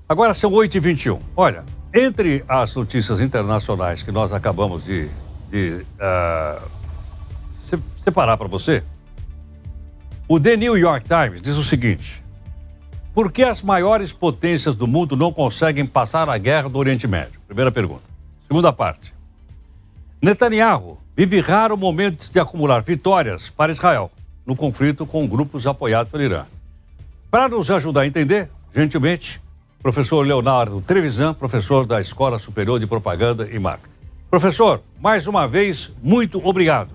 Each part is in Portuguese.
Agora são 8h21. Olha, entre as notícias internacionais que nós acabamos de separar para você, o The New York Times diz o seguinte: por que as maiores potências do mundo não conseguem passar a guerra do Oriente Médio? Primeira pergunta. Segunda parte. Netanyahu vive raro momento de acumular vitórias para Israel no conflito com grupos apoiados pelo Irã. Para nos ajudar a entender, gentilmente, professor Leonardo Trevisan, professor da Escola Superior de Propaganda e Marketing. Professor, mais uma vez, muito obrigado.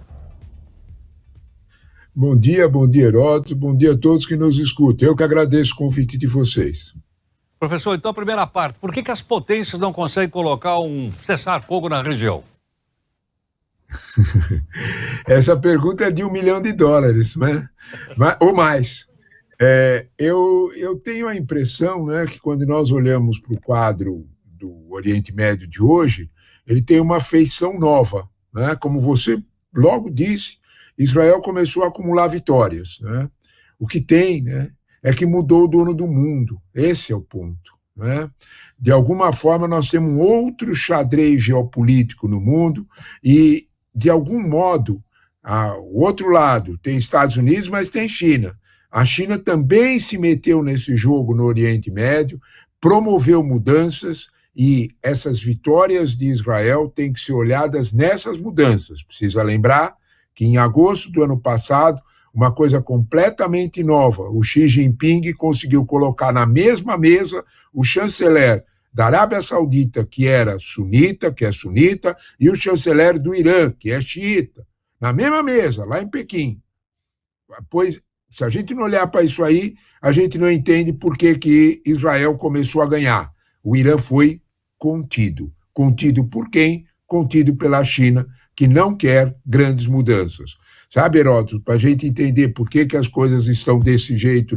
Bom dia, Heródoto, bom dia a todos que nos escutam. Eu que agradeço o convite de vocês. Professor, então a primeira parte, por que as potências não conseguem colocar um cessar-fogo na região? Essa pergunta é de $1 milhão, né? Ou mais. Eu tenho a impressão, né, que quando nós olhamos para o quadro do Oriente Médio de hoje, ele tem uma feição nova, né? Como você logo disse, Israel começou a acumular vitórias, né? O que tem, né, é que mudou o dono do mundo. Esse é o ponto, né? De alguma forma, nós temos um outro xadrez geopolítico no mundo e, de algum modo, o outro lado tem Estados Unidos, mas tem China. A China também se meteu nesse jogo no Oriente Médio, promoveu mudanças e essas vitórias de Israel têm que ser olhadas nessas mudanças. Precisa lembrar que em agosto do ano passado, uma coisa completamente nova, o Xi Jinping conseguiu colocar na mesma mesa o chanceler da Arábia Saudita, que era sunita, que é sunita, e o chanceler do Irã, que é xiita, na mesma mesa, lá em Pequim. Pois, se a gente não olhar para isso aí, a gente não entende por que Israel começou a ganhar. O Irã foi contido. Contido por quem? Contido pela China, que não quer grandes mudanças. Sabe, Heródoto, para a gente entender por que as coisas estão desse jeito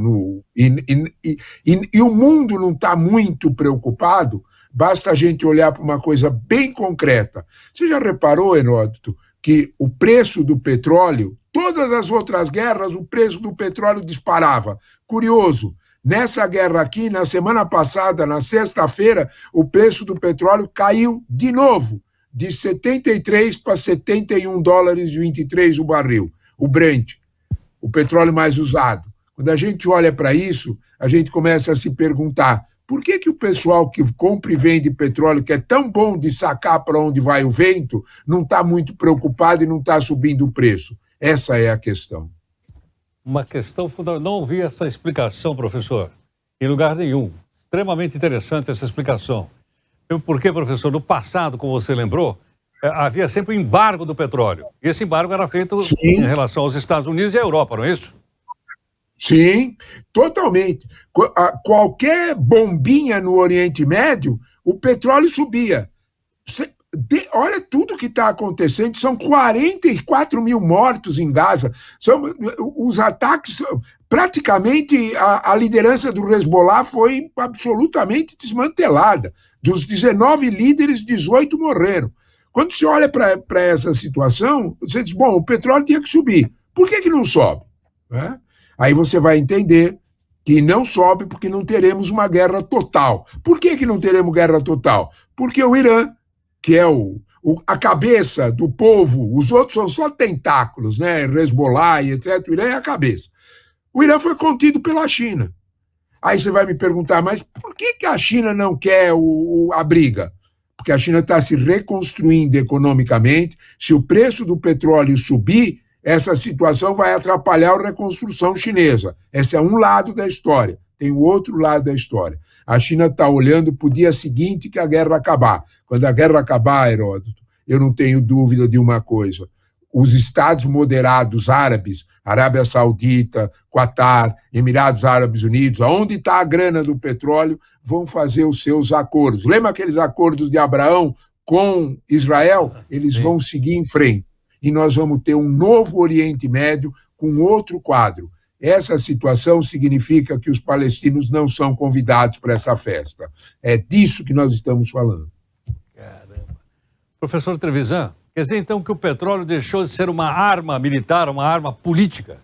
e o mundo não está muito preocupado, basta a gente olhar para uma coisa bem concreta. Você já reparou, Heródoto, que o preço do petróleo, todas as outras guerras, o preço do petróleo disparava? Curioso, nessa guerra aqui, na semana passada, na sexta-feira, o preço do petróleo caiu de novo, de 73 para $71,23 o barril, o Brent, o petróleo mais usado. Quando a gente olha para isso, a gente começa a se perguntar por que o pessoal que compra e vende petróleo, que é tão bom de sacar para onde vai o vento, não está muito preocupado e não está subindo o preço? Essa é a questão. Uma questão fundamental. Não ouvi essa explicação, professor, em lugar nenhum. Extremamente interessante essa explicação. Porque, professor, no passado, como você lembrou, havia sempre o embargo do petróleo. E esse embargo era feito em relação aos Estados Unidos e à Europa, não é isso? Sim, totalmente. Qualquer bombinha no Oriente Médio, o petróleo subia. Olha tudo que está acontecendo, são 44 mil mortos em Gaza. Os ataques, praticamente a liderança do Hezbollah foi absolutamente desmantelada. Dos 19 líderes, 18 morreram. Quando você olha para essa situação, você diz, bom, o petróleo tinha que subir. Por que não sobe? Aí você vai entender que não sobe porque não teremos uma guerra total. Por que não teremos guerra total? Porque o Irã, que é a cabeça do povo, os outros são só tentáculos, né? Hezbollah e etc. O Irã é a cabeça. O Irã foi contido pela China. Aí você vai me perguntar, mas por que a China não quer a briga? Porque a China está se reconstruindo economicamente. Se o preço do petróleo subir, essa situação vai atrapalhar a reconstrução chinesa. Esse é um lado da história. Tem o outro lado da história. A China está olhando para o dia seguinte que a guerra acabar. Quando a guerra acabar, Heródoto, eu não tenho dúvida de uma coisa. Os estados moderados árabes, Arábia Saudita, Qatar, Emirados Árabes Unidos, aonde está a grana do petróleo, vão fazer os seus acordos. Lembra aqueles acordos de Abraão com Israel? Eles vão seguir em frente. E nós vamos ter um novo Oriente Médio com outro quadro. Essa situação significa que os palestinos não são convidados para essa festa. É disso que nós estamos falando. Caramba. Professor Trevisan, quer dizer então que o petróleo deixou de ser uma arma militar, uma arma política?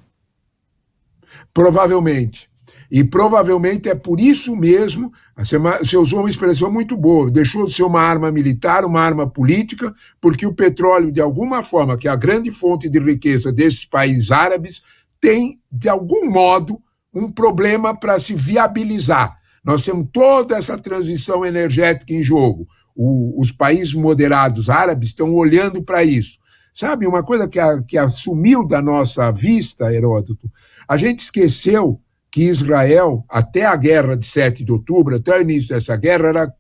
Provavelmente. E provavelmente é por isso mesmo, você usou uma expressão muito boa, deixou de ser uma arma militar, uma arma política, porque o petróleo, de alguma forma, que é a grande fonte de riqueza desses países árabes, tem, de algum modo, um problema para se viabilizar. Nós temos toda essa transição energética em jogo. Os países moderados árabes estão olhando para isso. Sabe, uma coisa que assumiu da nossa vista, Heródoto, a gente esqueceu que Israel, até a guerra de 7 de outubro, até o início dessa guerra,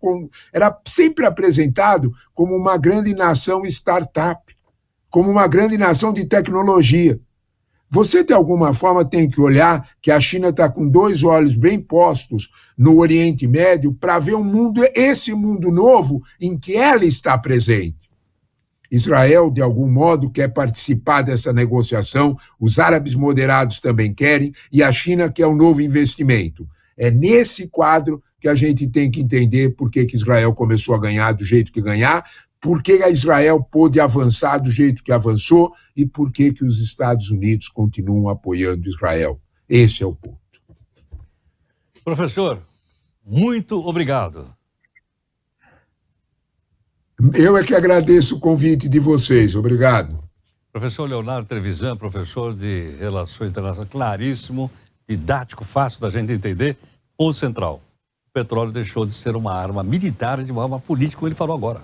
era sempre apresentado como uma grande nação startup, como uma grande nação de tecnologia. Você, de alguma forma, tem que olhar que a China está com dois olhos bem postos no Oriente Médio para ver esse mundo novo em que ela está presente. Israel, de algum modo, quer participar dessa negociação, os árabes moderados também querem, e a China quer um novo investimento. É nesse quadro que a gente tem que entender por que Israel começou a ganhar do jeito que ganhar, por que Israel pôde avançar do jeito que avançou e por que os Estados Unidos continuam apoiando Israel. Esse é o ponto. Professor, muito obrigado. Eu é que agradeço o convite de vocês. Obrigado. Professor Leonardo Trevisan, professor de Relações Internacionais, claríssimo, didático, fácil da gente entender. Ponto central. O petróleo deixou de ser uma arma militar e de uma arma política, como ele falou agora.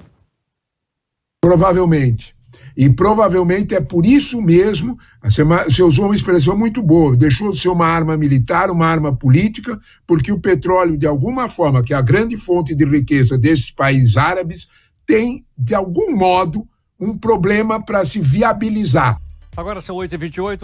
Provavelmente. E provavelmente é por isso mesmo, você usou uma expressão muito boa, deixou de ser uma arma militar, uma arma política, porque o petróleo, de alguma forma, que é a grande fonte de riqueza desses países árabes, tem, de algum modo, um problema para se viabilizar. Agora são 8h28.